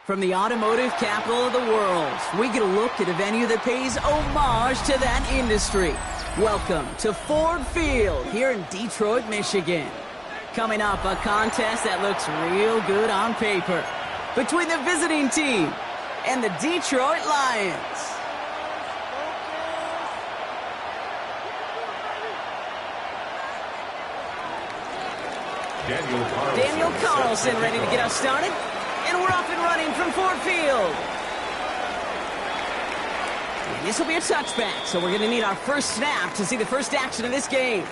From the automotive capital of the world, we get a look at a venue that pays homage to that industry. Welcome to Ford Field here in Detroit, Michigan. Coming up, a contest that looks real good on paper between the visiting team and the Detroit Lions. Daniel Carlson ready to get us started. And we're off and running from Ford Field. And this will be a touchback, so we're going to need our first snap to see the first action of this game.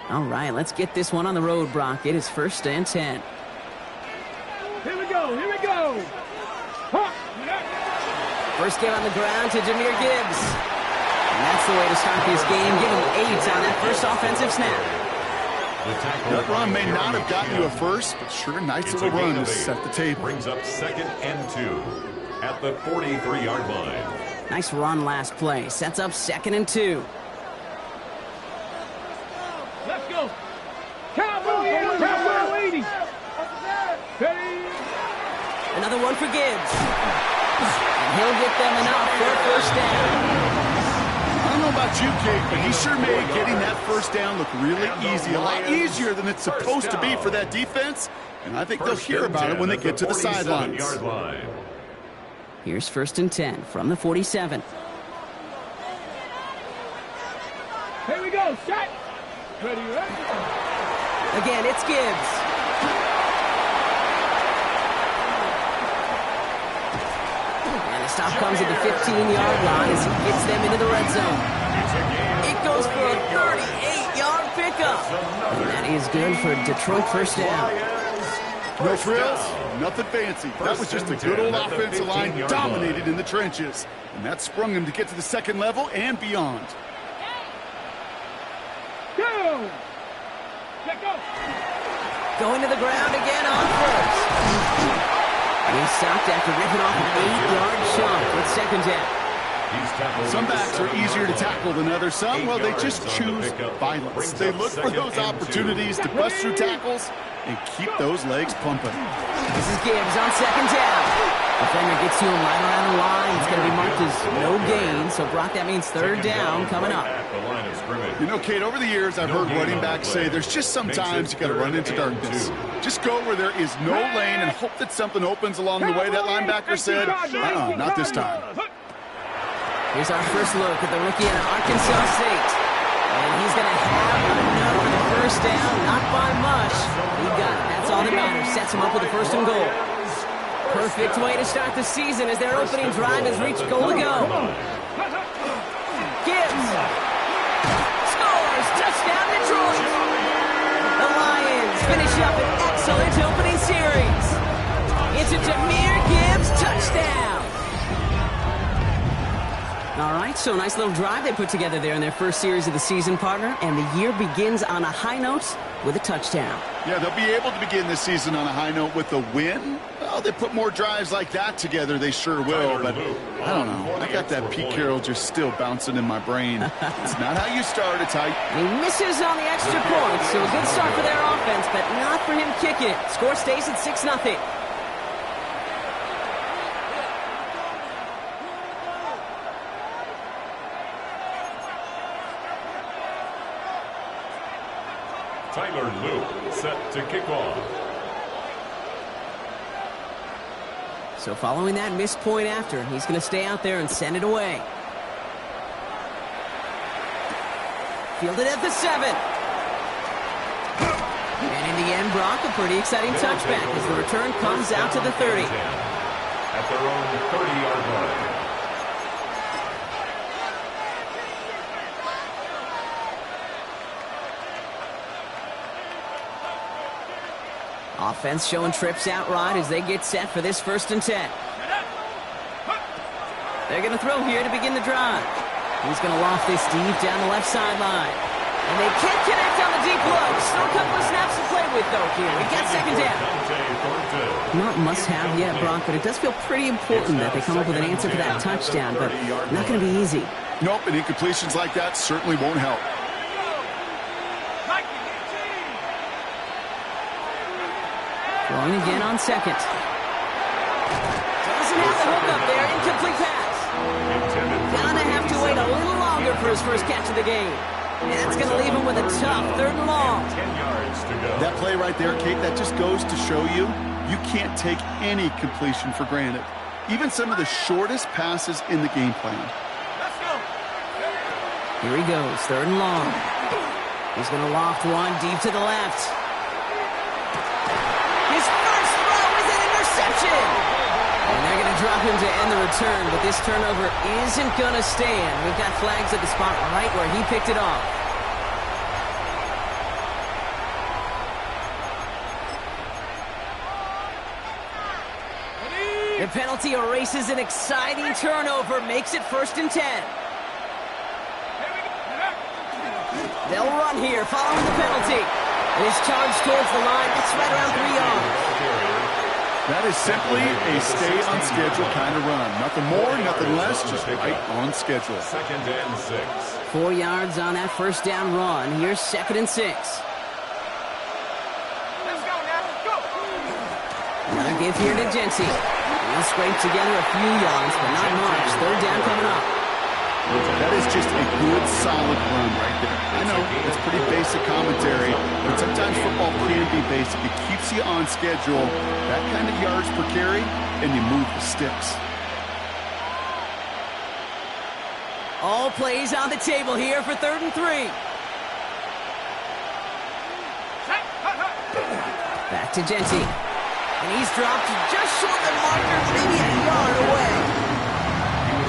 All right, let's get this one on the road, Brock. It is 1st and 10. Here we go, here we go. Huh. First game on the ground to Jahmyr Gibbs. And that's the way to start this game. Give him 8 on that first offensive snap. That run may not have gotten you a first, but sure, nice little run to set the table. Brings up 2nd and 2 at the 43-yard line. Nice run last play. Sets up 2nd and 2. Let's go. Cowboy 80. Another one for Gibbs. And he'll get them enough for a first down. I don't know about you, Kate, but he sure made getting that first down look really easy. A lot easier than it's supposed to be for that defense. And I think they'll hear about it when they get to the sidelines. Here's 1st and 10 from the 47. Here we go, shot. Ready, ready. Again, it's Gibbs. Stop comes at the 15-yard line as he gets them into the red zone. It goes for a 38-yard pickup. And that is good for Detroit first down. No frills, nothing fancy. That was just a good old offensive line dominated in the trenches. And that sprung him to get to the second level and beyond. Go! Let go! Going to the ground again on first. He's stopped after ripping off an 8-yard chunk with 2nd down. Some backs are easier to tackle than others. Some, well, they just choose violence. They look for those opportunities to bust through tackles and keep those legs pumping. This is Gibbs on 2nd down. Defender gets to him right around the line. It's going to be marked as no gain. So, Brock, that means 3rd down coming up. You know, Kate, over the years, I've heard running backs say there's just sometimes you got to run into darkness. Just go where there is no lane and hope that something opens along the way. That linebacker said, not this time. Here's our first look at the rookie out of Arkansas State. And he's going to have another first down, not by much. He got it. That's all that matters. Sets him up with a 1st and goal. Perfect way to start the season as their opening drive has reached goal to go. Gibbs scores. Touchdown, Detroit. The Lions finish up an excellent opening series. It's a Jahmyr Gibbs touchdown. All right, so nice little drive they put together there in their first series of the season, partner, and the year begins on a high note with a touchdown. Yeah, they'll be able to begin this season on a high note with a win. Well, they put more drives like that together, they sure will, but I don't know. I got that Pete Carroll just still bouncing in my brain. It's not how you start, it's how you... He misses on the extra point, so a good start for their offense, but not for him kicking it. Score stays at 6-0. Tyler Luke set to kick off. So following that missed point after, he's going to stay out there and send it away. Fielded at the 7. And in the end, Brock, a pretty exciting touchback as the return comes out to the 30. At their own 30-yard line. Offense showing trips out right as they get set for this 1st and 10. They're going to throw here to begin the drive. He's going to loft this deep down the left sideline. And they can't connect on the deep look. Still a couple of snaps to play with, though, here. We got 2nd down. Not must-have yet, Brock, but it does feel pretty important that they come up with an answer for that touchdown, but not going to be easy. Nope, and incompletions like that certainly won't help. Throwing again on second. Doesn't have the hook up there. Incomplete pass. Gonna have to wait a little longer for his first catch of the game. And that's going to leave him with a tough 3rd and long. 10 yards to go. That play right there, Kate, that just goes to show you, you can't take any completion for granted. Even some of the shortest passes in the game plan. Let's go. Here he goes, 3rd and long. He's going to loft one deep to the left. His first throw is an interception. And they're going to drop him to end the return, but this turnover isn't going to stand. We've got flags at the spot right where he picked it off. The penalty erases an exciting turnover, makes it 1st and 10. They'll run here following the penalty. And he's charged towards the line. It's right around 3 yards. That is simply a stay-on-schedule kind of run. Nothing more, nothing less, just right on schedule. 2nd and 6. 4 yards on that 1st down run. Here's 2nd and 6. Let's go now. Go. Another give here to Jency. He'll scrape together a few yards, but not much. 3rd down coming up. That is just a good, solid run right there. I know, it's pretty basic commentary, but sometimes football can be basic. It keeps you on schedule, that kind of yards per carry, and you move the sticks. All plays on the table here for 3rd and 3. Back to Jency. And he's dropped just short of the marker, maybe a yard away.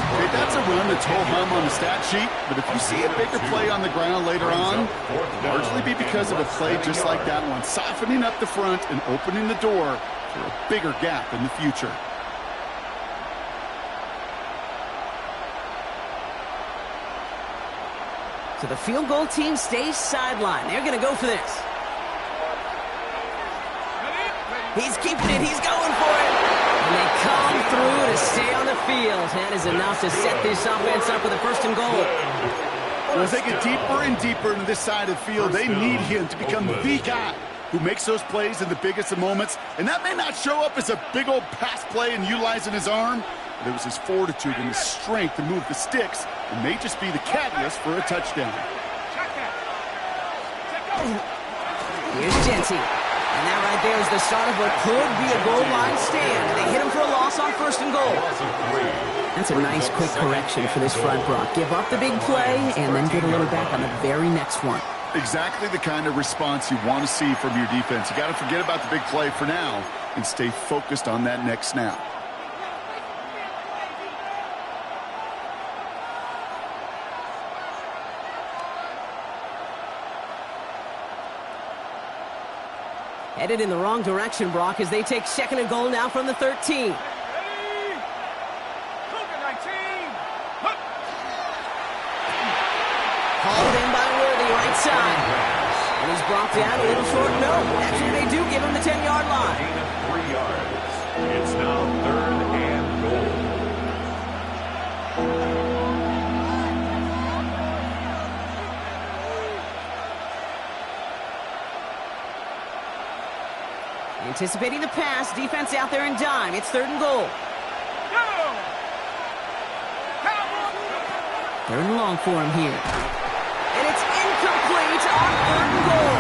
Okay, that's a run that's ho-hum on the stat sheet, but if you see a bigger play on the ground later on, largely be because of a play just like that one, softening up the front and opening the door for a bigger gap in the future. So the field goal team stays sidelined. They're going to go for this. He's keeping it. He's going for it. And they come through to stay on the field. That is enough to set this offense up with a 1st and goal. Well, as they get deeper and deeper into this side of the field, they need him to become the guy who makes those plays in the biggest of moments. And that may not show up as a big old pass play and utilizing his arm, but it was his fortitude and his strength to move the sticks and may just be the catalyst for a touchdown. Here's Jency. And that right there is the start of what could be a goal line stand. They hit him for a loss on 1st and goal. That's a nice quick correction for this front, Brock. Give up the big play and then get a little back on the very next one. Exactly the kind of response you want to see from your defense. You got to forget about the big play for now and stay focused on that next snap. Headed in the wrong direction, Brock, as they take 2nd and goal now from the 13. Hauled in by Worthy, right side. And he's brought down a little short. No, that's what they do, give him the 10-yard line. Gain of 3 yards. It's now 3rd and goal. Anticipating the pass, defense out there in dime. It's 3rd and goal. 3rd and long for him here. And it's incomplete on 3rd and goal.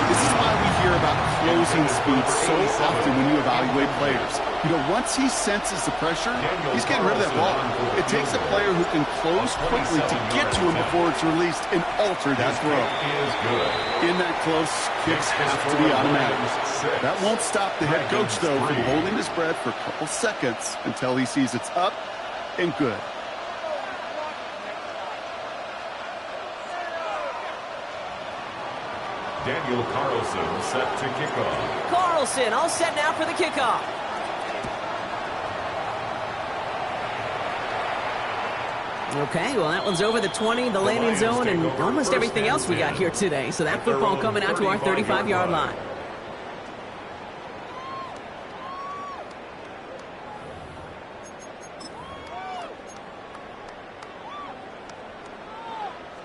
This is why we hear about closing speed so often when you evaluate players. You know, once he senses the pressure, he's getting rid of that ball. It takes a player who can close quickly to get to him before it's released and alter that throw. In that close, kicks have to be automatic. That won't stop the head coach, though, from holding his breath for a couple seconds until he sees it's up and good. Daniel Carlson set to kick off. Carlson all set now for the kickoff. Okay, well, that one's over the 20, the landing zone, and almost everything else we got here today. So that football coming out to our 35-yard line.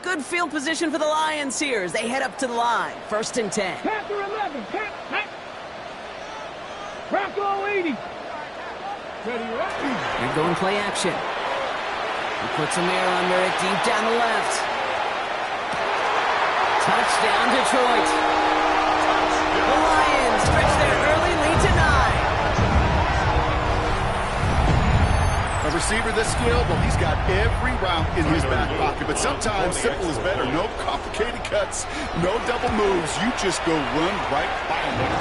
Good field position for the Lions here as they head up to the line. 1st and 10. Panther 11. Bronco 80. Ready, ready. They're going play action. He puts some air under it deep down the left. Touchdown, Detroit. The Lions stretch their early lead to 9. A receiver this skilled, well, he's got every route in his back pocket. But sometimes simple is better. No complicated cuts, no double moves. You just go run right by him.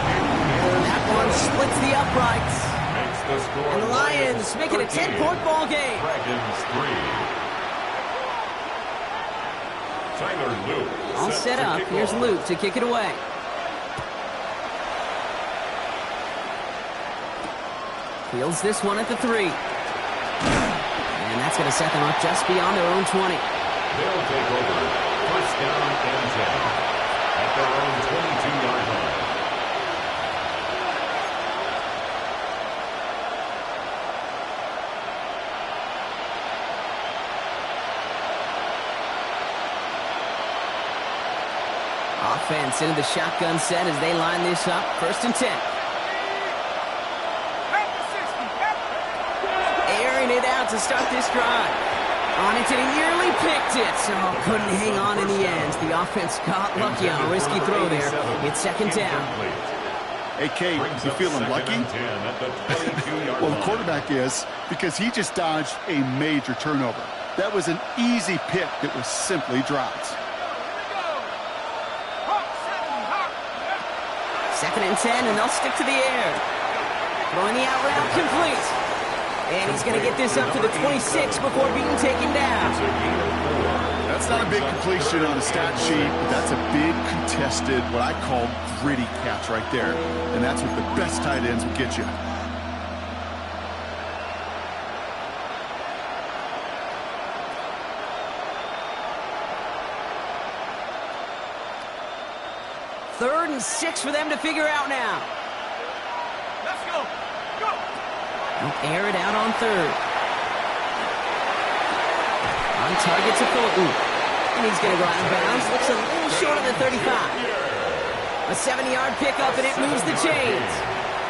That one splits the uprights. And the Lions make it a 10-point ball game. Dragons 3. Tyler Luke. All set up. Here's Luke to kick it away. Fields this one at the 3. And that's going to set them up just beyond their own 20. They'll take over. 1st down and 10 at their own 22-yard line. Offense into the shotgun set as they line this up. 1st and 10. Airing it out to start this drive. On it, and he nearly picked it. Oh, couldn't hang on in the end. The offense got lucky on a risky throw there. It's 2nd down. Hey, Kate, you feeling lucky? Well, the quarterback is, because he just dodged a major turnover. That was an easy pick that was simply dropped. 2nd and 10, and they'll stick to the air. Throwing the out route complete. And he's going to get this up to the 26 before being taken down. That's not a big completion on a stat sheet, but that's a big contested, what I call gritty catch right there. And that's what the best tight ends will get you. Third and 6 for them to figure out now. Let's go. Go. They'll air it out on 3rd. On target to Fulton. And he's going to go out of bounds. Looks a little short of the 35. A 70-yard pickup, and it moves the chains.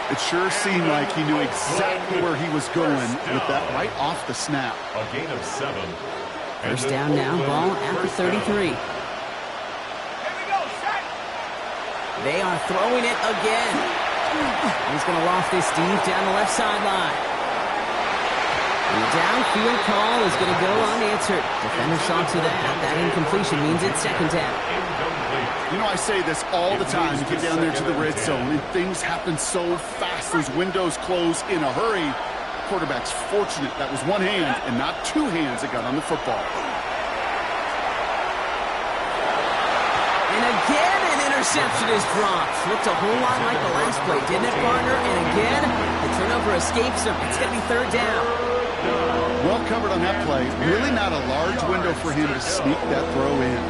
It sure seemed like he knew exactly where he was going with that right off the snap. A gain of 7. 1st down now, ball at the 33. They are throwing it again. He's going to loft this deep down the left sideline. And the downfield call is going to go unanswered. Defender saw to that. That incompletion means it's 2nd down. You know, I say this all the time. You get down there to the red zone, and things happen so fast. Those windows close in a hurry. Quarterback's fortunate that was one hand and not two hands that got on the football. And again, an interception is dropped. Looked a whole lot like the last play, didn't it, partner? And again, the turnover escapes him. It's going to be 3rd down. Well covered on that play. Really not a large window for him to sneak that throw in.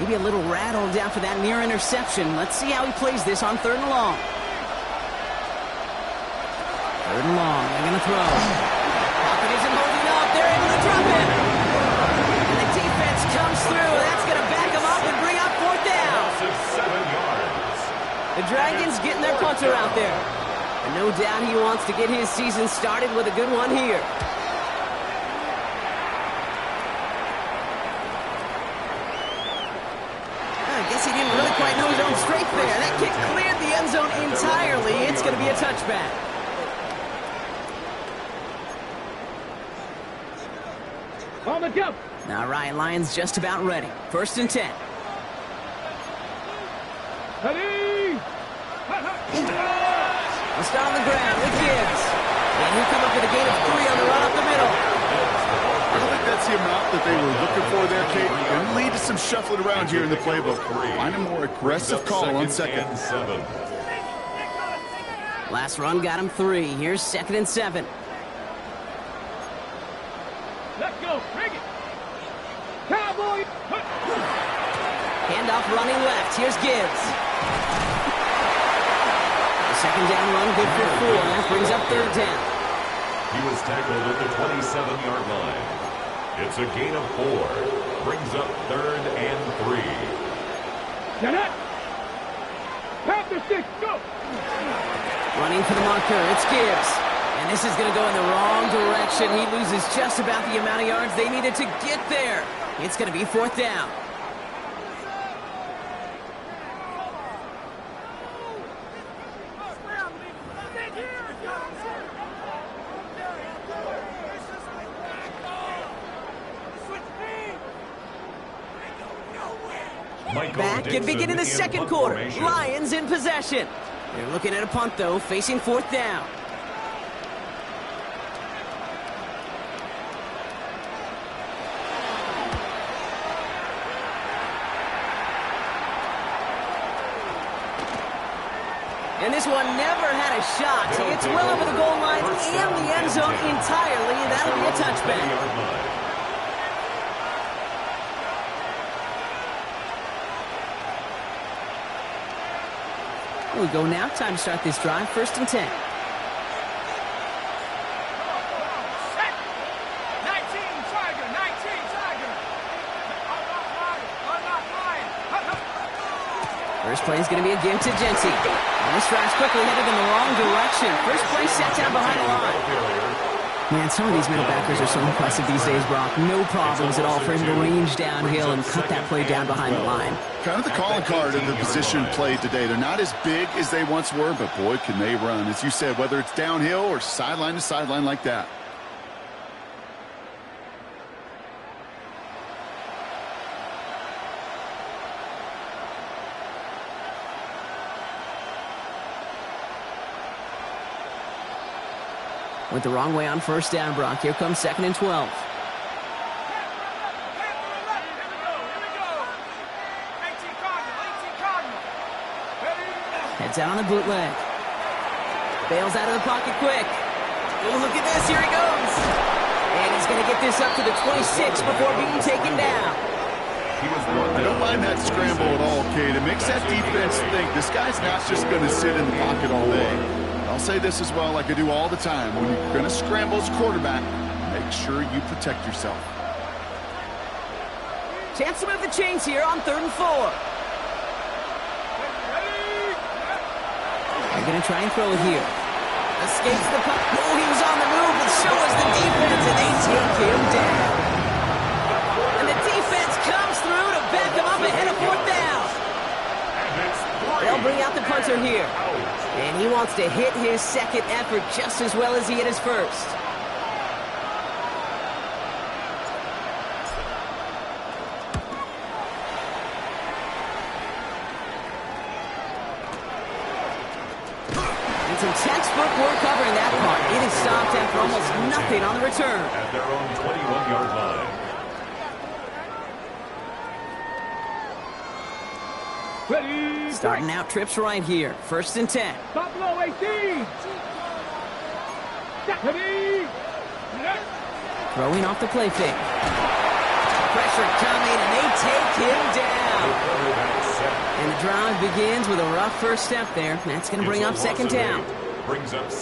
Maybe a little rattled after that near interception. Let's see how he plays this on 3rd and long. 3rd and long. They're going to throw. Pocket isn't holding up. They're able to drop it. And the defense comes through. That's going to back them up and bring up 4th down. 7 yards. The Dragons getting their punter out there. And no doubt he wants to get his season started with a good one here. I guess he didn't really quite know his own strength there. That kick cleared the end zone entirely. It's going to be a touchback. On the jump. All right, Lions just about ready. 1st and 10. Ready. They'll start on the ground with Gibbs. And he'll come up with a gain of 3 on the run up the middle. I don't think that's the amount that they were looking for there, Kate. Going to lead to some shuffling around here in the playbook. Find a more aggressive call on 2nd. And 7. Last run got him 3. Here's 2nd and 7. Let's go. Bring it. Cowboy. Handoff running left. Here's Gibbs. The 2nd down run good for 4. That brings up 3rd down. He was tackled at the 27-yard line. It's a gain of 4. Brings up 3rd and 3. Get it. Pass the 6. Go. Running for the marker, it's Gibbs. And this is going to go in the wrong direction. He loses just about the amount of yards they needed to get there. It's going to be 4th down. Back and beginning the second quarter. Lions in possession. They're looking at a punt, though, facing 4th down. And this one never had a shot. It's well over the goal line and the end zone entirely. That'll be a touchback. We go now. Time to start this drive. 1st and 10. First play is going to be a give to Jency. And this drive's quickly headed in the wrong direction. First play set down behind the line. Man, some of these middle backers are so impressive these days, Brock. No problems at all for him to range downhill and cut that play down behind the line. Kind of the calling card of the position played today. They're not as big as they once were, but boy, can they run. As you said, whether it's downhill or sideline to sideline like that. Went the wrong way on 1st down, Brock. Here comes 2nd and 12. Heads out on the bootleg. Bails out of the pocket quick. Oh, look at this. Here he goes. And he's going to get this up to the 26 before being taken down. I don't mind that scramble at all, Kate. It makes that defense think this guy's not just going to sit in the pocket all day. I'll say this as well, like I do all the time. When you're going to scramble as a quarterback, make sure you protect yourself. Chance to move the chains here on 3rd and 4. They're going to try and throw it here. Escapes the puck. Oh, he was on the move, but so was the defense, and they take him down. And the defense comes through to back him up ahead of 4th down. They'll bring out the punter here. And he wants to hit his second effort just as well as he hit his first. And some textbook work covering that part. It is stopped after almost nothing on the return. At their own 21-yard line. Ready. Starting out trips right here. 1st and 10. Stop below 18. Ready. Throwing off the play fake. Pressure coming, and they take him down. And the drive begins with a rough first step there. That's going to bring up 2nd down.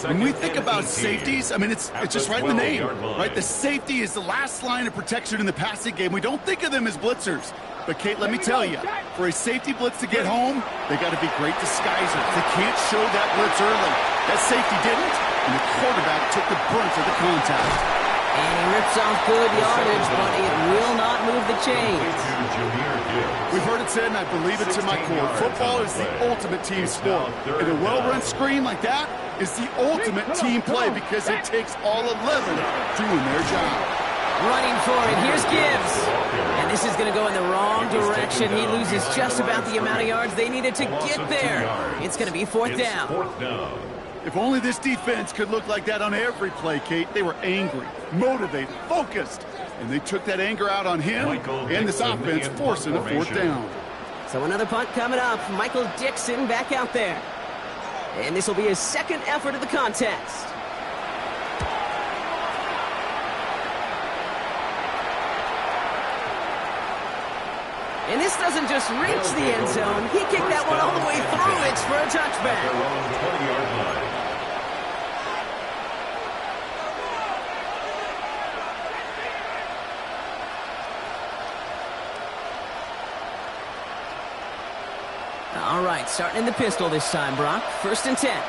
When we think about safeties, I mean, it's just right in the name, right? The safety is the last line of protection in the passing game. We don't think of them as blitzers. But, Kate, let me tell you, for a safety blitz to get home, they got to be great disguisers. They can't show that blitz early. That safety didn't, and the quarterback took the brunt of the contact. And he rips off good yardage, but it will not move the chains. We've heard it said, and I believe it to my core, football is the ultimate team sport. And a well-run screen like that is the ultimate team play because it takes all 11 doing their job. Running for it. Here's Gibbs. And this is going to go in the wrong direction. He loses just about the amount of yards they needed to get there. It's going to be 4th down. If only this defense could look like that on every play, Kate. They were angry, motivated, focused. And they took that anger out on him and this offense, forcing a 4th down. So another punt coming up. Michael Dixon back out there. And this will be his 2nd effort of the contest. And this doesn't just reach the end zone. He kicked that one all the way through. It's for a touchback. All right, starting in the pistol this time, Brock. 1st and 10.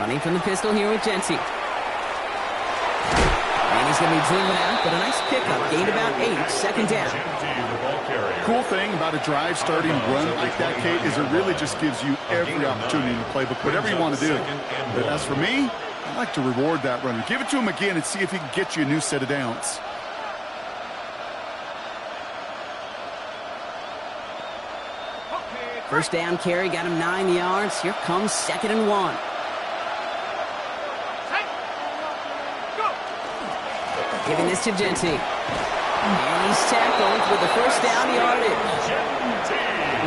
Running from the pistol here with Genty. And he's going to be driven out, but a nice pickup. Gained about 8, 2nd down. Cool thing about a drive starting run like that, Kate, is it really just gives you every opportunity in the playbook, whatever you want to do. But as for me, I like to reward that runner. Give it to him again and see if he can get you a new set of downs. First down carry, got him 9 yards. Here comes 2nd and 1. Giving this to Genty. And he's tackled with the 1st down yardage.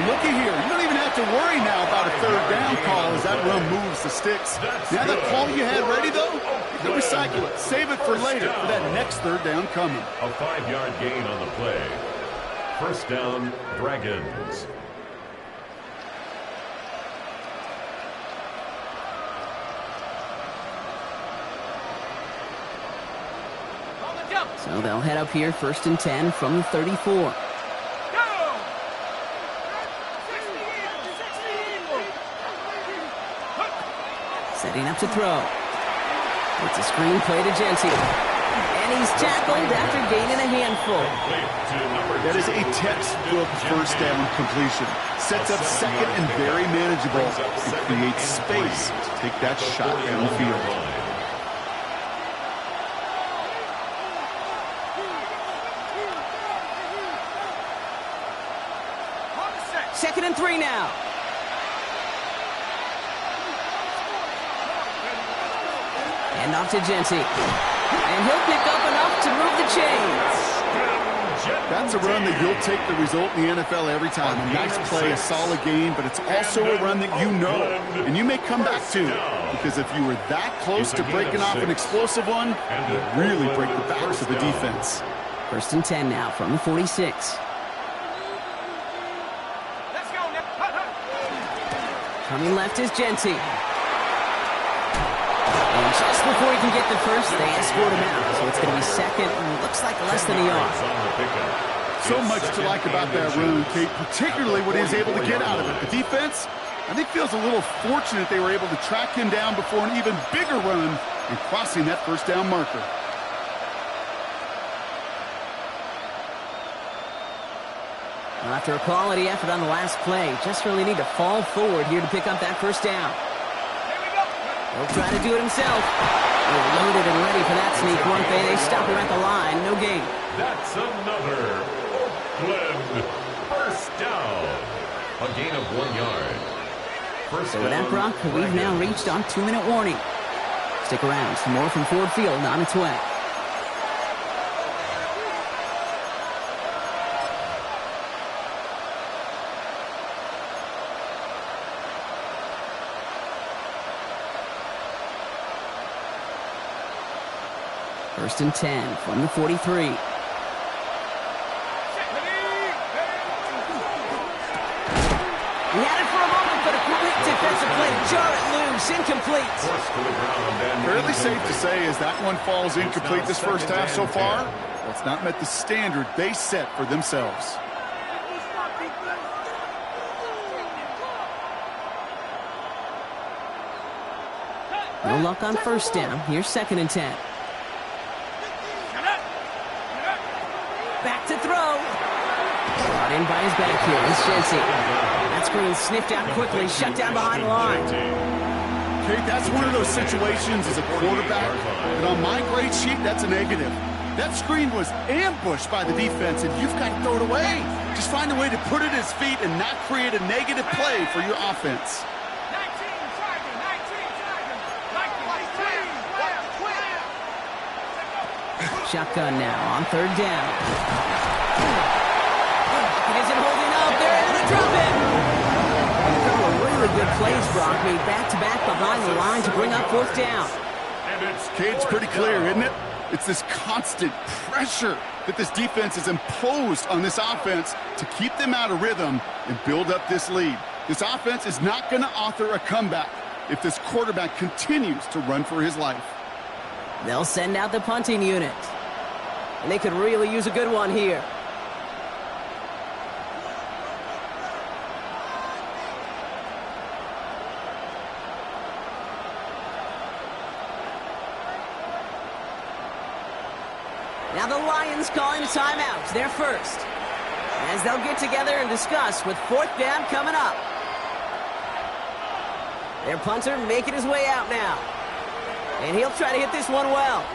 Looky here. You don't even have to worry now about a 3rd down call as that run moves the sticks. Now that call you had ready, though, you can recycle it. Save it for later for that next 3rd down coming. A 5-yard gain on the play. 1st down, Dragons. So they'll head up here, 1st and 10 from the 34. Setting up to throw. It's a screen play to Genty. And he's tackled after gaining a handful. That is a textbook 1st down completion. Sets up 2nd and very manageable. It creates space to take that shot downfield. 2nd and 3 now. And off to Genty. And he'll pick up enough to move the chains. That's a run that you'll take the result in the NFL every time. A nice play, a solid game, but it's also a run that you know, and you may come back to. Because if you were that close to breaking off an explosive one, you'd really break the backs of the defense. 1st and 10 now from the 46. Coming left is Genty. And just before he can get the 1st, they escort him out. So it's going to be 2nd, and looks like less than a yard. So much to like about that run, Kate, particularly what he was able to get out of it. The defense, I think, feels a little fortunate they were able to track him down before an even bigger run and crossing that 1st down marker. Well, after a quality effort on the last play, just really need to fall forward here to pick up that 1st down. He'll try to do it himself. They're loaded and ready for that sneak, weren't they? They stop him at the line. No gain. That's another Oakland 1st down. A gain of 1 yard. So with that, Brock, we've now reached our 2-minute warning. Stick around. Some more from Ford Field on its way. First and 10 from the 43. He had it for a moment, but a quick defensive play to jar it loose. Incomplete. Fairly safe to say as that one falls incomplete this 1st half so far, well, it's not met the standard they set for themselves. No luck on 1st down. Here's 2nd and 10. Back to throw. Brought in by his back here. It's Genty. That screen sniffed out quickly. Shut down behind the line. Kate, that's one of those situations as a quarterback that on my grade sheet, that's a negative. That screen was ambushed by the defense, and you've got to throw it away. Just find a way to put it at his feet and not create a negative play for your offense. Shotgun now on 3rd down. Isn't holding up. They're able to drop it. A couple of really good plays, Brock, made back-to-back behind the line to bring up 4th down. Kate's pretty clear, isn't it? It's this constant pressure that this defense has imposed on this offense to keep them out of rhythm and build up this lead. This offense is not going to author a comeback if this quarterback continues to run for his life. They'll send out the punting unit. And they could really use a good one here. Now the Lions calling a timeout. They're first. As they'll get together and discuss with fourth down coming up. Their punter making his way out now. And he'll try to hit this one well.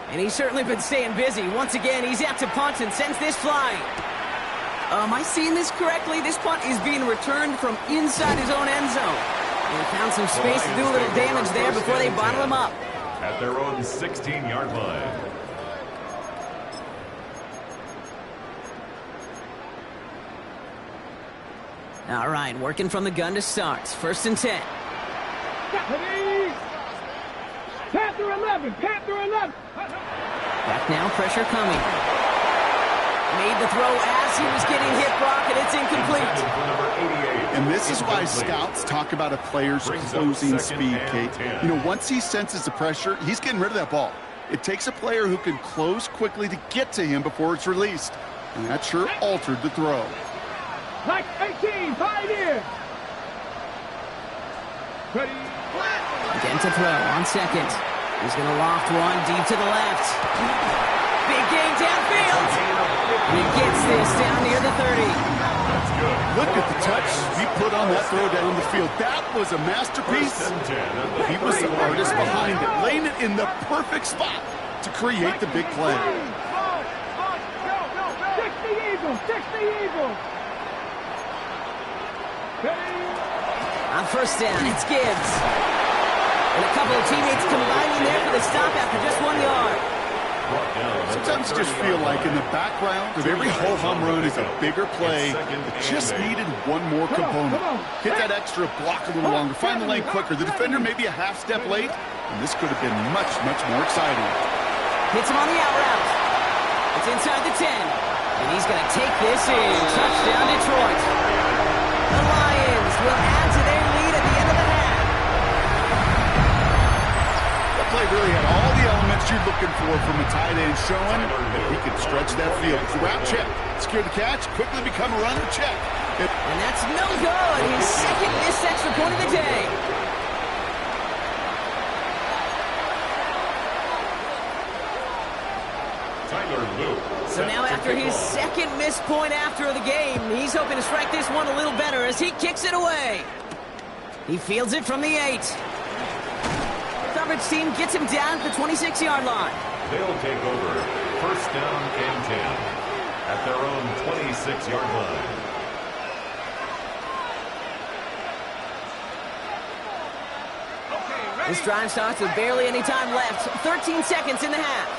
And he's certainly been staying busy. Once again, he's out to punt and sends this flying. Am I seeing this correctly? This punt is being returned from inside his own end zone. And found some space to do a little damage there before they bottle him up. At their own 16-yard line. All right, working from the gun to start. 1st and 10. Panther 11, Panther 11. Back now, pressure coming. Made the throw as he was getting hit, Brock, and it's incomplete. And this is why scouts talk about a player's closing speed, Kate. You know, once he senses the pressure, he's getting rid of that ball. It takes a player who can close quickly to get to him before it's released. And that sure altered the throw. Like 18, Pioneer. Ready. Again to throw on 2nd. He's going to loft one deep to the left. Big game downfield. He gets this down near the 30. Look at the touch he put on that throw down the field. That was a masterpiece. He was the artist behind it, laying it in the perfect spot to create the big play. 60 Eagles, 60 Eagles. On 1st down, it's Gibbs. And a couple of teammates combining there for the stop after just 1 yard. Sometimes you just feel like in the background of every ho-hum run is a bigger play that just needed one more component. Hit that extra block a little longer, find the lane quicker. The defender may be a half step late, and this could have been much, much more exciting. Hits him on the out route. It's inside the 10. And he's going to take this in. Touchdown, Detroit. The Lions will add to their lead at the end of the half. That play really had all the elements you're looking for from a tight end, showing that he can stretch that field. Route check, secure the catch, quickly become a runner check. And that's no good. His 2nd missed extra point of the day. So now after his 2nd missed point after the game, he's hoping to strike this one a little better as he kicks it away. He fields it from the 8. Coverage team gets him down at the 26-yard line. They'll take over 1st down and 10 at their own 26-yard line. This drive starts with barely any time left. 13 seconds in the half.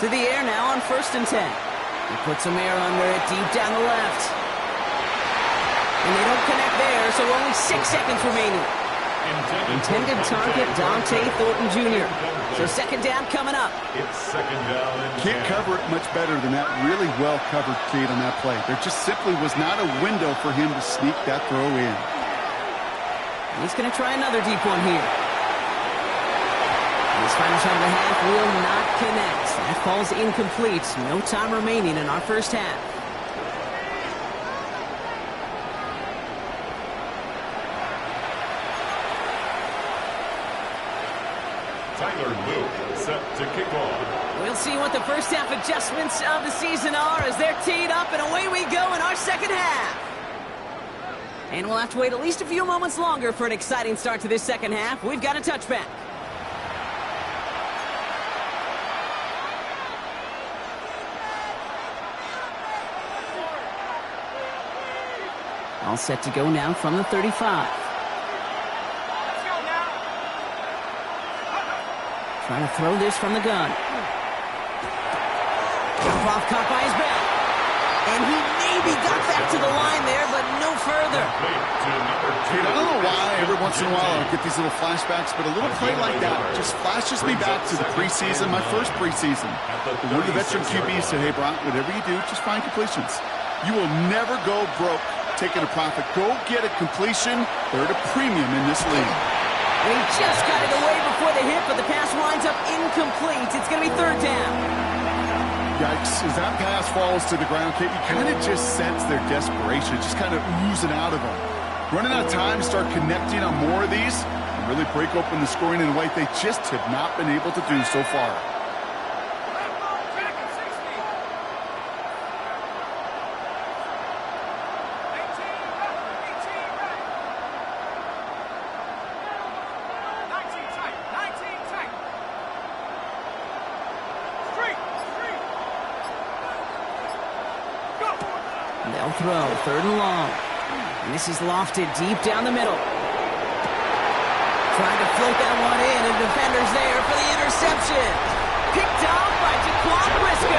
To the air now on 1st and 10. He puts some air under it deep down the left. And they don't connect there, so only 6 seconds remaining. Intended target, Dante Thornton Jr. So 2nd down coming up. It's 2nd down and 10. Can't cover it much better than that. Really well covered, Kate, on that play. There just simply was not a window for him to sneak that throw in. He's going to try another deep one here. This final shot of the half will not connect. That falls incomplete. No time remaining in our 1st half. Tyler Luke set to kick off. We'll see what the 1st half adjustments of the season are as they're teed up, and away we go in our 2nd half. And we'll have to wait at least a few moments longer for an exciting start to this 2nd half. We've got a touchback. All set to go now from the 35. Trying to throw this from the gun. Jump off, caught by his belt. And he maybe got back to the line there, but no further. Dude, I don't know why every once in a while I get these little flashbacks, but a little play like that just flashes me back to the preseason, my first preseason. One of the veteran QBs said, hey, Brock, whatever you do, just find completions. You will never go broke taking a profit. Go get a completion. They're at a premium in this league. And he just got it away before the hit, but the pass winds up incomplete. It's going to be third down. Yikes, as that pass falls to the ground, Kate, you kind of just sense their desperation, just kind of oozing out of them. Running out of time to start connecting on more of these and really break open the scoring in a way they just have not been able to do so far. They'll throw, third and long. And this is lofted deep down the middle. Trying to float that one in, and defender's there for the interception. Picked off by Biscodogg.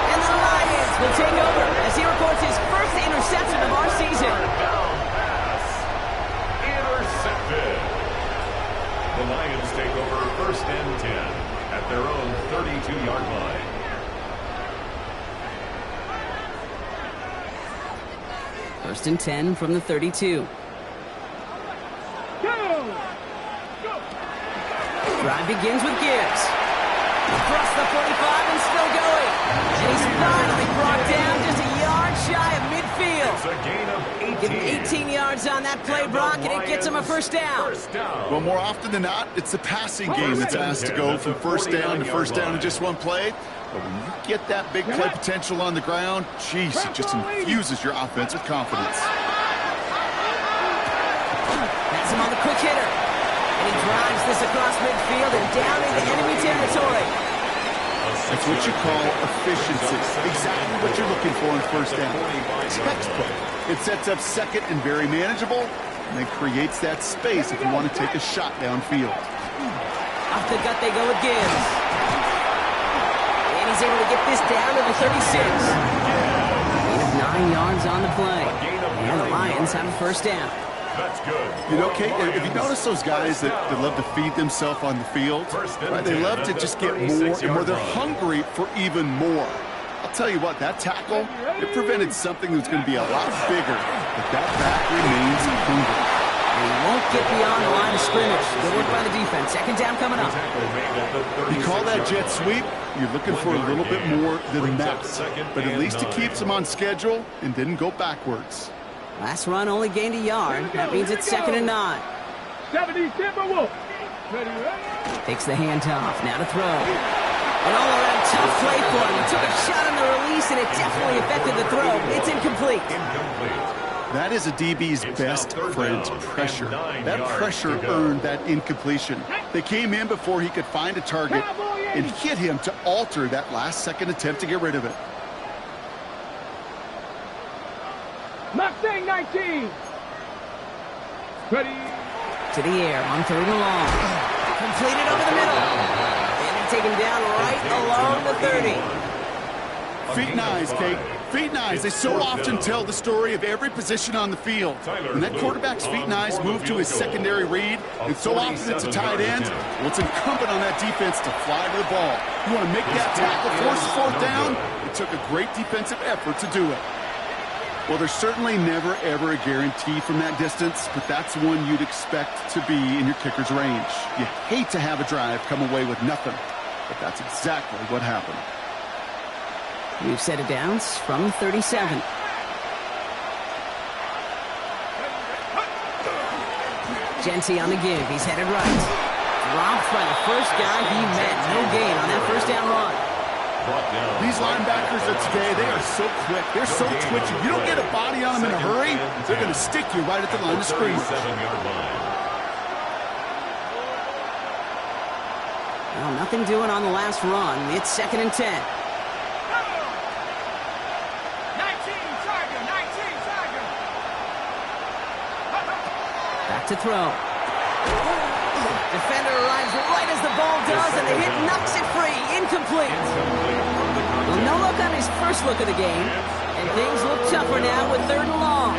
And the Lions will take over as he records his first interception of our season. Intercepted. The Lions take over first and 10 at their own 32-yard line. First and 10 from the 32. Drive begins with Gibbs. Across the 45 and still going. And he's finally brought down just a yard shy of midfield. It's a gain of 18. Give him 18 yards on that play, Brock, and it gets him a first down. Well, more often than not, it's the passing game that's asked to go from first down to first down in just one play. But when you get that big play potential on the ground, geez, it just infuses your offense with confidence. That's him on the quick hitter. And he drives this across midfield and down into enemy territory. That's what you call efficiency. Exactly what you're looking for in first down. Textbook. It sets up second and very manageable, and then creates that space if you want to take a shot downfield. Off the gut they go with Gibbs. And he's able to get this down to the 36. Gain of 9 yards on the play. And the Lions have a first down. That's good. You know, Kate, if you notice those guys that love to feed themselves on the field, right, they love to just get more and more. They're hungry for even more. I'll tell you what, that tackle, it prevented something that's going to be a lot bigger, but that back remains hungry. And he won't get beyond the line of scrimmage. Good work by the defense. Second down coming up. You call that jet sweep, you're looking for a little bit more than that. But at least it keeps them on schedule and didn't go backwards. Last run only gained a yard. That means it's second and 9. 70 Timberwolves. Takes the handoff. Now to throw. An all-around tough play for him. He took a shot on the release, and it definitely affected the throw. It's incomplete. That is a DB's best friend, pressure. That pressure earned that incompletion. They came in before he could find a target and hit him to alter that last-second attempt to get rid of it. Mustang 19. Ready. To the air on third and long. Completed over the middle. And taken down right along the 30. Feet and eyes, Kate. Feet and eyes. They so often tell the story of every position on the field. When that quarterback's feet and eyes move to his secondary read, and so often it's a tight end, well, it's incumbent on that defense to fly to the ball. You want to make that tackle, force a fourth down? It took a great defensive effort to do it. Well, there's certainly never, ever a guarantee from that distance, but that's one you'd expect to be in your kicker's range. You hate to have a drive come away with nothing, but that's exactly what happened. We've set it downs from 37. Genty on the give. He's headed right. Dropped by the first guy he met. No gain on that first down run. These linebackers of today, they are so quick. They're so twitchy. You don't get a body on them in a hurry, they're going to stick you right at the line of scrimmage. Well, nothing doing on the last run. It's second and 10. 19 Tiger. Back to throw. Defender arrives right as the ball does, and the hit knocks it free. Incomplete. Well, no look on his first look of the game, and things look tougher now with third and long.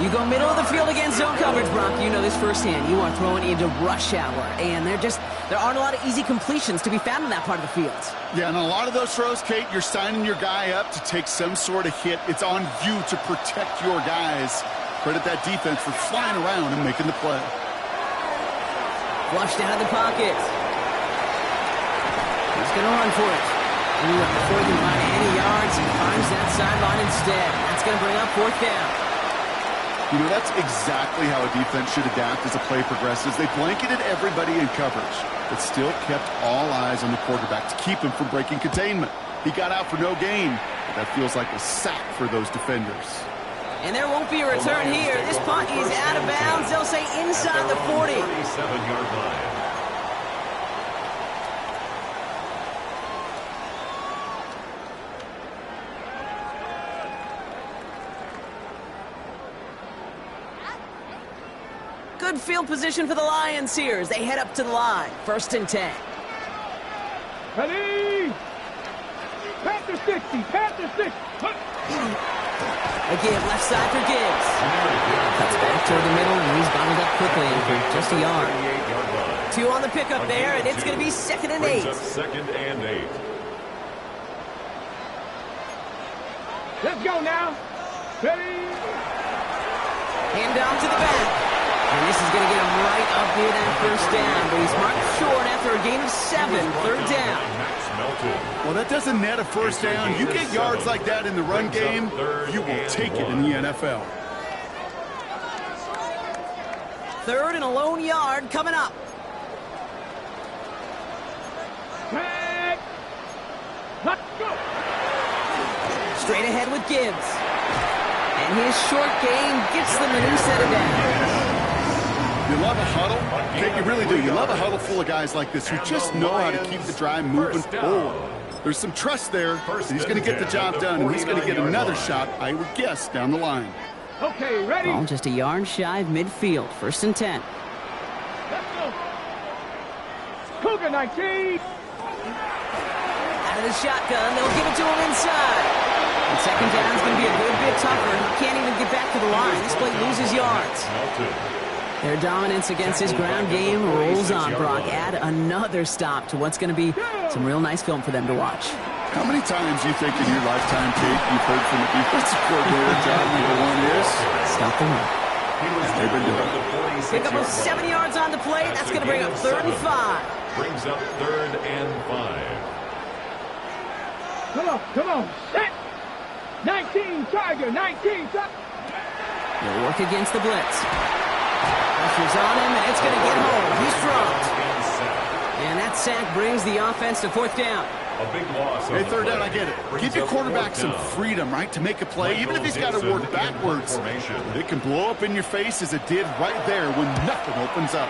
You go middle of the field against zone coverage, Brock. You know this firsthand. You are throwing into rush hour, and there aren't a lot of easy completions to be found in that part of the field. Yeah, and a lot of those throws, Kate, you're signing your guy up to take some sort of hit. It's on you to protect your guys. Credit that defense for flying around and making the play. Flushed out of the pocket. He's going to run for it. Ooh, and before he can find any yards, he finds that sideline instead. That's going to bring up 4th down. You know, that's exactly how a defense should adapt as a play progresses. They blanketed everybody in coverage, but still kept all eyes on the quarterback to keep him from breaking containment. He got out for no gain. That feels like a sack for those defenders. And there won't be a return here. This punt is out of bounds. They'll say inside the 40. 37-yard line. Good field position for the Lions here as they head up to the line. 1st and 10. Ready? Panther 60, Panther 60. Again, left side for Gibbs. Cuts back toward the middle, and he's bottled up quickly for just a yard. 2 on the pickup there, and it's going to be 2nd and 8. 2nd and 8. Let's go now. Ready? Hand off to the back. And this is going to get him right up near that 1st down, but he's marked short after a gain of 7, 3rd down. Well, that doesn't net a 1st down. You get yards like that in the run game, you will take it in the NFL. 3rd and a lone yard coming up. Back. Let's go. Straight ahead with Gibbs. And his short game gets them a new set of downs. You love a huddle? Okay, you really do. You love a huddle full of guys like this who just know how to keep the drive moving forward. There's some trust there. He's going to get the job done, and he's going to get another shot, I would guess, down the line. Okay, ready? Ball just a yard shy of midfield. 1st and 10. Let's go. Cougar 19. Out of the shotgun, they'll give it to him inside. And 2nd down is going to be a good bit tougher. He can't even get back to the line. This play loses yards. Their dominance against his ground game rolls on, Brock. Add another stop to what's going to be some real nice film for them to watch. How many times you think in your lifetime, Kate, you've heard from the defensive coordinator job number 1 is? Stop the run. They've been doing it. Pick up of 7 yards on the play. That's going to bring up 3rd and 5. Brings up 3rd and 5. Come on. Set. 19, Tiger, 19. They'll work against the blitz. Pressure's on him, and it's going to get home. He's dropped. And that sack brings the offense to 4th down. A big loss. Hey, 3rd down, I get it. Give your quarterback some freedom, right, to make a play, even if he's got to work backwards. It can blow up in your face as it did right there when nothing opens up.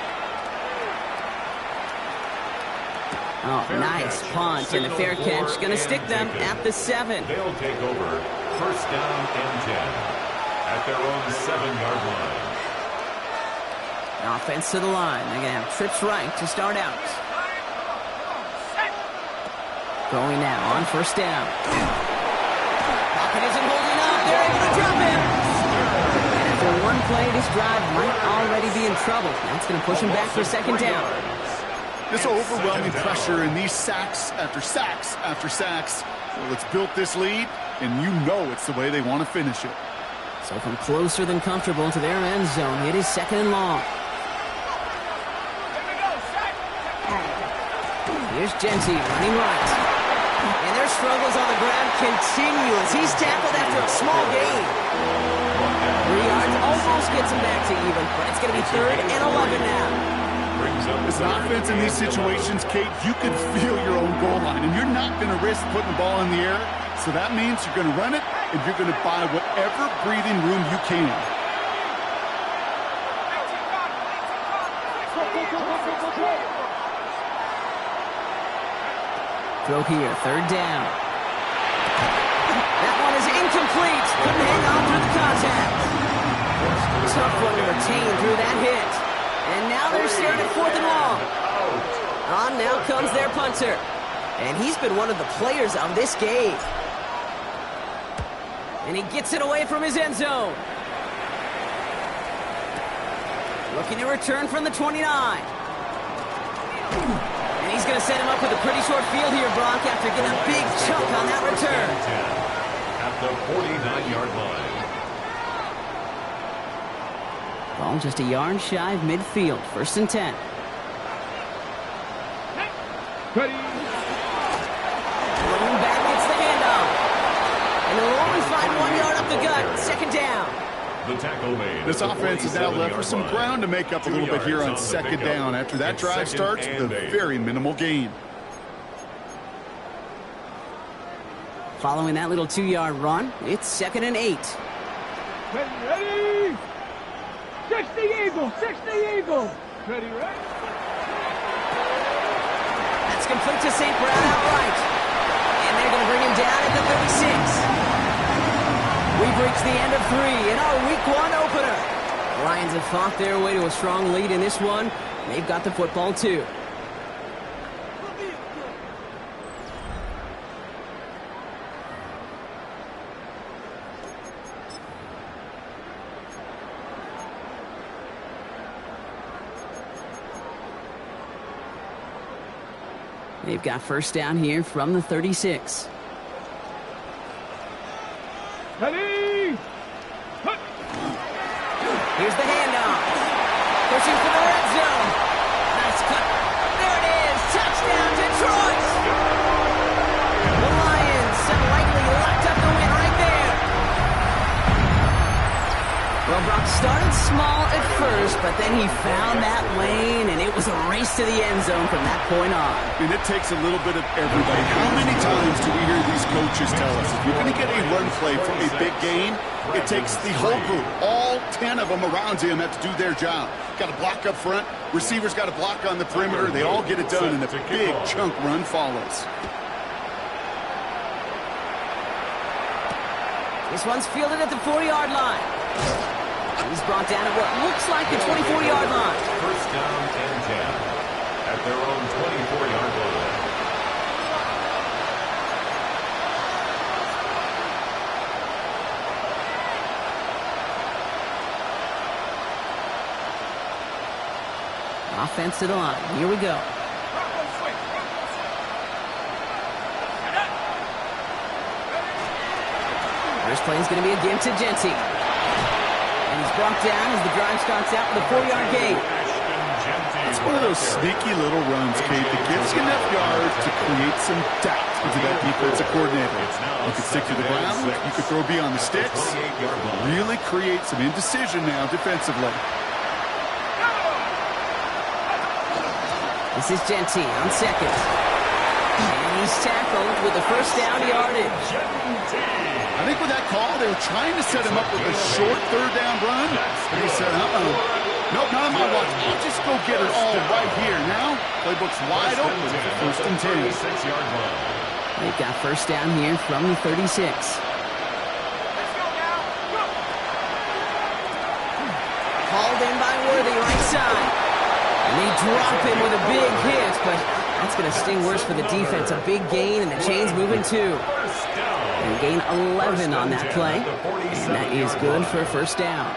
Oh, nice punt, and the fair catch going to stick them at the 7. They'll take over 1st down and 10 at their own 7-yard line. Offense to the line. They're going to have trips right to start out. Going now on 1st down. Pocket isn't holding up. They're able to drop him. And after one play, this drive might already be in trouble. That's going to push him back for 2nd down. This overwhelming pressure and these sacks after sacks after sacks. Well, it's built this lead, and you know it's the way they want to finish it. So from closer than comfortable to their end zone, it is 2nd and long. Here's Genty running right. And their struggles on the ground continue as he's tackled after a small gain. 3 yards almost gets him back to even, but it's going to be 3rd and 11 now. As an offense in these situations, Kate, you can feel your own goal line, and you're not going to risk putting the ball in the air. So that means you're going to run it, and you're going to buy whatever breathing room you can. Throw here, 3rd down. That one is incomplete. Couldn't hang on through the contact. Tough one to retain through that hit. And now they're staring at 4th and long. On now comes their punter. And he's been one of the players of this game. And he gets it away from his end zone. Looking to return from the 29. And he's going to set him up with a pretty short field here, Brock, after getting a big chunk on that return. At the 49-yard line. Ball just a yard shy of midfield. 1st and 10. Ready. Thrown back, gets the handoff. And they'll only find 1 yard up the gut. Second down. The tackle made. This offense is now left with some ground to make up a little bit here on second down. After that drive starts with a very minimal gain. Following that little 2-yard run, it's 2nd and 8. Ready. 60 Eagle. 60 Eagle. Ready, right? That's complete to St. Brown outright. And they're going to bring him down at the 36. We've reached the end of 3 in our Week 1 opener. The Lions have fought their way to a strong lead in this one. They've got the football, too. They've got first down here from the 36. Ready. Here's the handoff. Pushing for the red zone. Nice cut. There it is. Touchdown, Detroit. The Lions have likely locked up the win right there. Well, Brock started small at first, but then he found that lane, and it was a race to the end zone from that point on. And it takes a little bit of everybody. How many times do we hear these coaches tell us, if you're going to get a run play for a big gain, it takes the whole group. All 10 of them around him have to do their job. Got to block up front. Receivers got to block on the perimeter. They all get it done, and a big chunk run follows. This one's fielded at the 40-yard line. He's brought down at what looks like the 24-yard line. First down and 10 at their own 24-yard line. Offense to the line. Here we go. First play is going to be a give to Genty. And he's brought down as the drive starts out with a 4-yard gain. It's one of those sneaky little runs, Kate, that gives you enough yards to create some doubt into that defensive coordinator. You can stick to the ground, you can throw beyond the sticks, really create some indecision now defensively. This is Genty on second. And he's tackled with the first down yardage. I think with that call, they were trying to set him up with a short third down run. But he said, nope, not on my watch. I'll just go get it all right here. Now, playbook's wide open for first and 10. They've got first down here from the 36. Called in by Worthy, right side. And they drop him with a big hit, but that's going to sting worse for the defense. A big gain, and the chain's moving too. And gain 11 on that play. And that is good for a first down.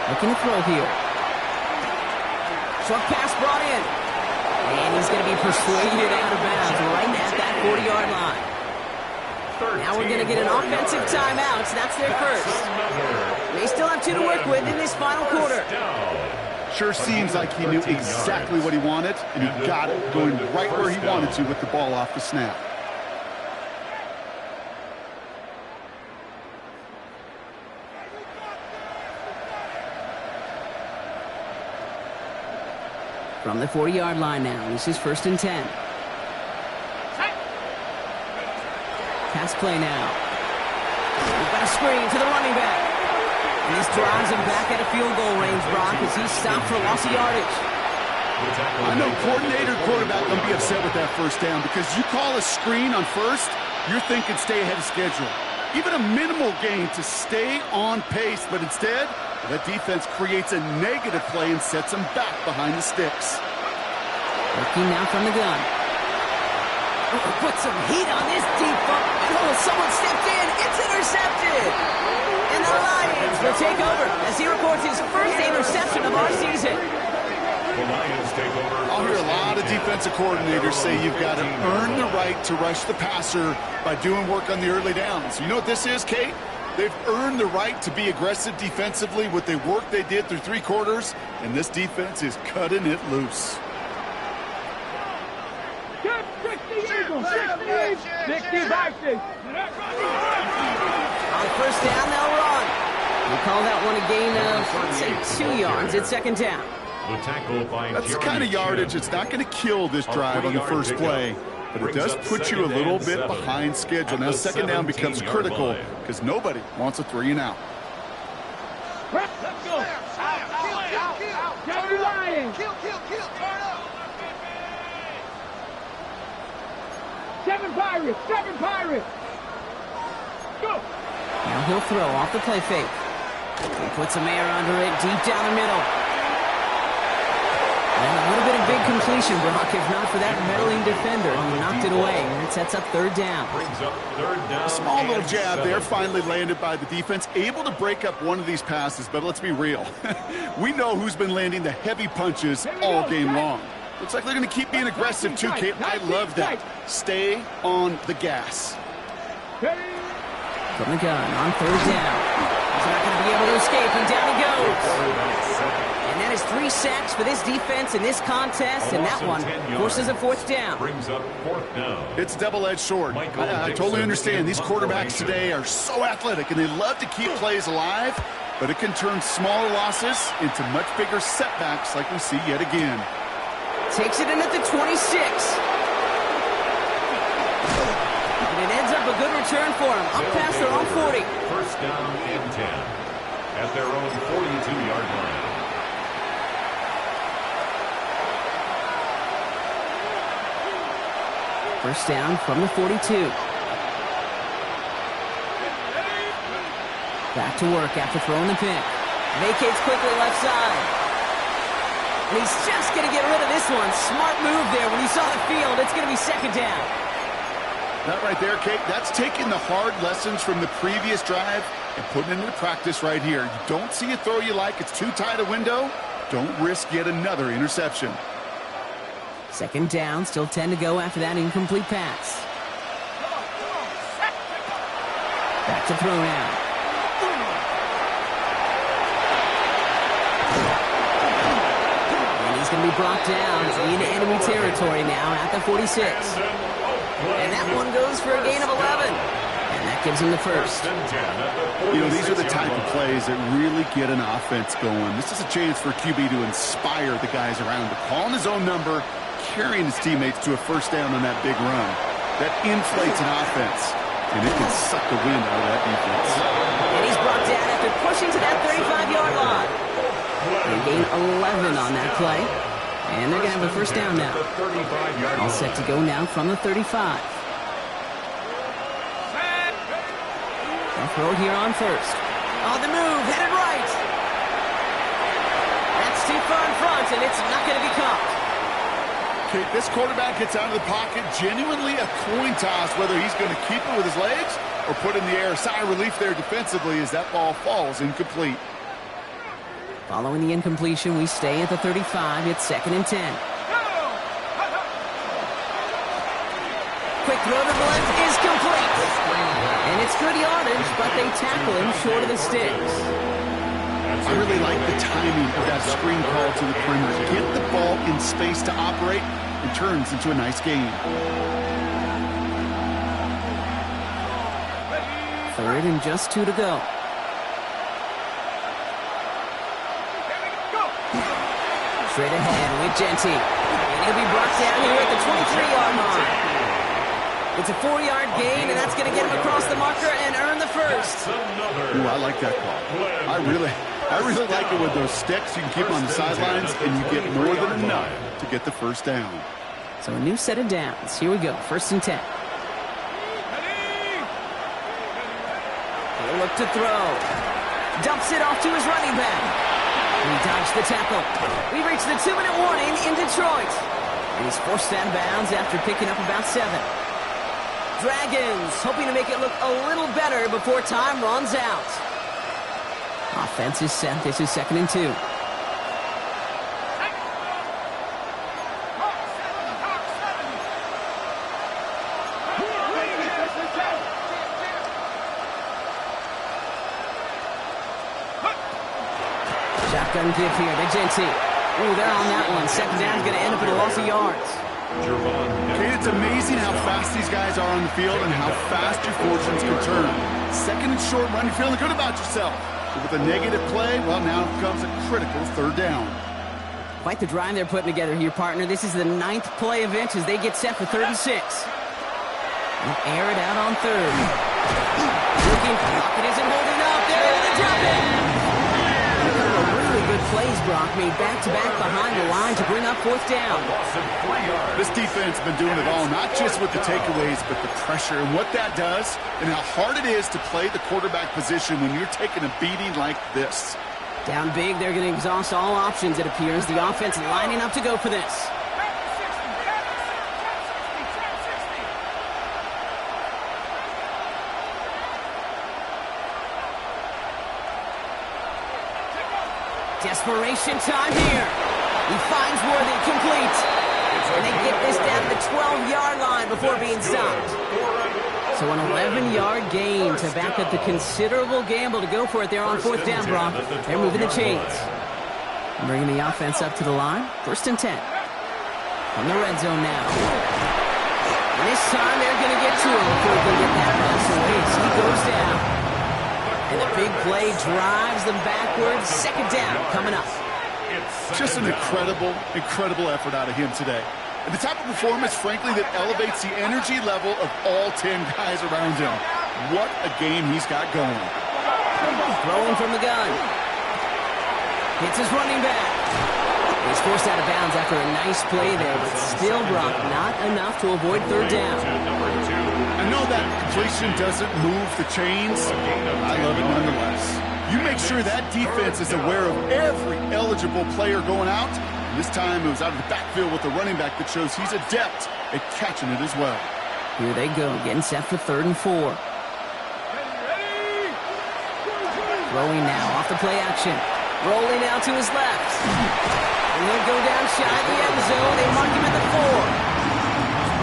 Looking to throw here. Short pass brought in. And he's going to be persuaded out of bounds right at that 40-yard line. Now we're going to get an offensive timeout. So that's their first. They still have 2 to work with in this final quarter. Sure seems like he knew exactly what he wanted, and he got it going right where he wanted to with the ball off the snap. From the 40-yard line now, this is first and 10. Pass play now. We've got a screen to the running back. And this drives him back at a field goal range, Brock, as he's stopped for loss of yardage. I know coordinator, quarterback going to be upset with that first down because you call a screen on first, you're thinking stay ahead of schedule. Even a minimal gain to stay on pace, but instead, that defense creates a negative play and sets them back behind the sticks. Looking now from the gun. Put some heat on this deep ball. Oh, someone stepped in. It's intercepted. And the Lions will take over as he records his first interception of our season. The Lions take over. I'll hear a lot of defensive coordinators say you've got to earn the right to rush the passer by doing work on the early downs. You know what this is, Kate? They've earned the right to be aggressive defensively with the work they did through 3 quarters, and this defense is cutting it loose. 60. On first down, they'll run. We'll call that one a gain of, let's say, 2 yards. It's second down. The tackle by That's the kind of yardage that's not going to kill this drive on the first play, but it does put you a little bit behind schedule. Now second down becomes critical because nobody wants a 3 and out. Let's go. Johnny Lion. Seven Pirates. Go. Now he'll throw off the play fake. He puts some air under it, deep down the middle. And a little bit of big completion, Brock, if not for that meddling defender. He knocked it away, and it sets up third down. Brings up third down. A small little jab there, finally landed by the defense. Able to break up one of these passes, but let's be real. We know who's been landing the heavy punches all game long. Looks like they're going to keep being aggressive too, Kate. I love that. Stay on the gas. From the gun on third down. He's not going to be able to escape, and down he goes. And that is 3 sacks for this defense in this contest, and that one forces a fourth down. Brings up fourth down. It's a double-edged sword. I totally understand. These quarterbacks today are so athletic, and they love to keep plays alive, but it can turn smaller losses into much bigger setbacks like we see yet again. Takes it in at the 26. And it ends up a good return for him. Up past their own 40. First down and 10 at their own 42-yard line. First down from the 42. Back to work after throwing the pick. Vacates quickly left side. And he's just going to get rid of this one. Smart move there when he saw the field. It's going to be second down. That right there, Kate, that's taking the hard lessons from the previous drive and putting it into practice right here. You don't see a throw you like. It's too tight a window. Don't risk yet another interception. Second down, still 10 to go after that incomplete pass. Back to throw now. And he's going to be brought down in enemy territory now at the 46. And that one goes for a gain of 11. And that gives him the first. You know, these are the type of plays that really get an offense going. This is a chance for QB to inspire the guys around him. Calling his own number, carrying his teammates to a first down on that big run. That inflates an offense, and it can suck the wind out of that defense. And he's brought down after pushing to that 35-yard line. They gain 11 on that play, and they're going to have a first down now. All set to go now from the 35. They'll throw here on first. On the move, headed right. That's too far in front, and it's not going to be caught. This quarterback gets out of the pocket, genuinely a coin toss whether he's going to keep it with his legs or put in the air. Sigh of relief there defensively as that ball falls incomplete. Following the incompletion, we stay at the 35. It's second and 10. Quick throw to the left is complete. And it's good yardage, but they tackle him short of the sticks. I really like the timing of that screen call to the perimeter. Get the ball in space to operate, and turns into a nice game. Third and just 2 to go. Straight ahead with Genty. And he'll be brought down here at the 23-yard line. It's a 4-yard gain, and that's going to get him across the marker and earn the first. Ooh, I like that call. I really like it with those sticks. You can keep them on the sidelines, and you get more than enough to get the first down. So a new set of downs. Here we go. First and 10. He'll look to throw. Dumps it off to his running back. He dodged the tackle. We reach the 2-minute warning in Detroit. And he's forced out of bounds after picking up about 7. Dragons hoping to make it look a little better before time runs out. Offense is set. This is second and 2. Third and 5 here. Big JT. Ooh, they're on that one. Second down's going to end up with a loss of yards. Okay, it's amazing how fast these guys are on the field and how fast your fortunes can turn. Second and short run, you're feeling good about yourself. But with a negative play, well, now comes a critical third down. Quite the drive they're putting together here, partner. This is the 9th play of inch as they get set for 3rd and 6. And air it out on 3rd. Looking, pocket isn't holding up. They're going to drop it. Really good plays, Brock, made back-to-back behind the line to bring up 4th down. This defense has been doing it all, not just with the takeaways, but the pressure and what that does and how hard it is to play the quarterback position when you're taking a beating like this. Down big, they're going to exhaust all options, it appears. The offense lining up to go for this. Desperation time here. He finds Worthy complete. And they get this down to the 12-yard line before being stopped. So an 11-yard gain to back up the considerable gamble to go for it there on 4th down, Brock. They're moving the chains. Bringing the offense up to the line. 1st and 10. From the red zone now. And this time they're going to get to him before he can get that pass away. So he goes down. And the big play drives them backwards. 2nd down coming up. Just an incredible effort out of him today. And the type of performance, frankly, that elevates the energy level of all 10 guys around him. What a game he's got going. Throwing from the gun. Hits his running back. He's forced out of bounds after a nice play there, but still, Brock, not enough to avoid 3rd down. I know that completion doesn't move the chains. I love it nonetheless. You make sure that defense is aware of every eligible player going out. And this time it was out of the backfield with the running back that shows he's adept at catching it as well. Here they go, getting set for 3rd and 4. Throwing now off the play action. Rolling out to his left. And he'll go down shy of the end zone. They mark him at the 4.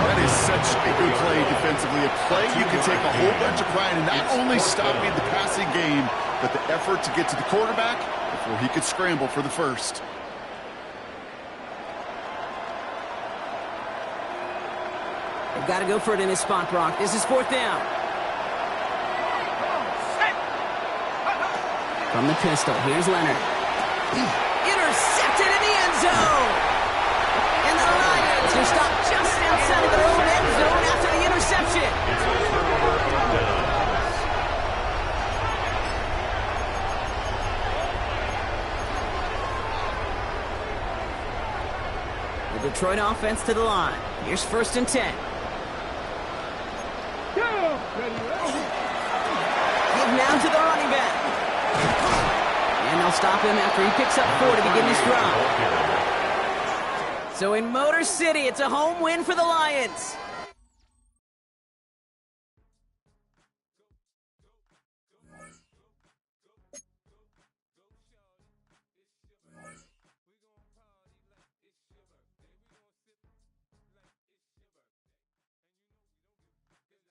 That is such a good play defensively. A play you can take a whole bunch of pride in not only stopping the passing game, but the effort to get to the quarterback before he could scramble for the first. They've got to go for it in his spot, Brock. This is 4th down. From the pistol, here's Leonard. Intercepted in the end zone! And the Lions are stopped just outside of their own end zone after the interception. The Detroit offense to the line. Here's 1st and 10. Give now to the running back. And they'll stop him after he picks up 4 to begin this drive. So in Motor City, it's a home win for the Lions.